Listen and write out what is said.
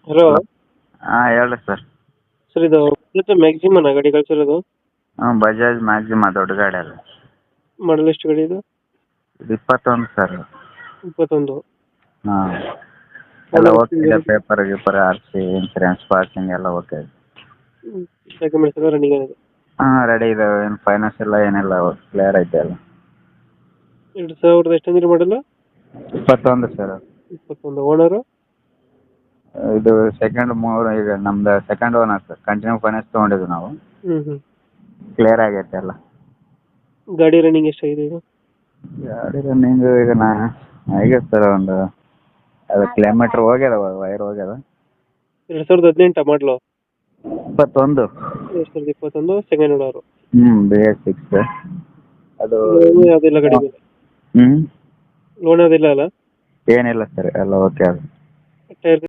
Hello. Hello. ಹಾಂ ಹೇಳ್ರಿ sir. Sir ಇದು ಮ್ಯಾಕ್ಸಿಮನ ಗಾಡಿ ಕಳ್ಸಿರೋದು? ಹ್ಞೂ ಬಜಾಜ್ ಮ್ಯಾಕ್ಸಿಮ ದೊಡ್ಡ ಗಾಡಿ ಅಲ್ಲ. ಮಾಡಲ್ ಎಷ್ಟು ಗಾಡಿ ಇದು? ಇದು 21 ಸರ್. 21. ಹಾಂ ಎಲ್ಲ ಓಕೆ ಇದೆ, ಪೇಪರ್ ಗೀಪರ್ ಆರ್ ಸಿ ಇನ್ಸೂರೆನ್ಸ್ ಪಾಸಿಂಗ್ ಎಲ್ಲ ಓಕೆ ಇದೆ. ಡಾಕ್ಯುಮೆಂಟ್ಸ್ ಎಲ್ಲ ರನ್ನಿಂಗ್ ಆಗಿದೆ? ಹಾಂ ರೆಡಿ ಇದೆ, ಏನು ಫೈನಾನ್ಸ್ ಇಲ್ಲ ಏನಿಲ್ಲ, ಕ್ಲಿಯರ್ ಐತೆ ಎಲ್ಲ. 2000 ಎಷ್ಟು ಅಂದ್ರೆ ಮಾಡಲ್ಲ? 21 ಸರ್. 21. ಓನರು? ಇದು ಸೆಕೆಂಡ್ ಈಗ ನಮ್ದು second owner sir, continue finance ತೊಗೊಂಡಿದ್ದು ನಾವು. ಹ್ಞೂ. ಕ್ಲಿಯರ್ ಆಗೈತೆ ಎಲ್ಲ. ಗಾಡಿ ರನ್ನಿಂಗ್ ಎಷ್ಟಾಗಿದೆ ಇದು? ಗಾಡಿ ರನ್ನಿಂಗ್ ಈಗ ಆಗೈತೆ ಸರ್, ಒಂದು ಅದು ಕಿಲೋಮೀಟ್ರ್ ಹೋಗ್ಯದ, ವೈರ್ ಹೋಗ್ಯದ. 2018 ಮಾಡಲು? 21. 2021 ಸೆಕೆಂಡ್ ಓನರು. BS6 ಅದು. ಯಾವುದಿಲ್ಲ ಗಾಡಿ ಮೇಲೆ? ಲೋನ್ ಯಾವುದಿಲ್ಲ ಅಲ್ಲ? ಏನಿಲ್ಲ ಸರ್, ಎಲ್ಲ ಓಕೆ ಅದು. ಟೈರ್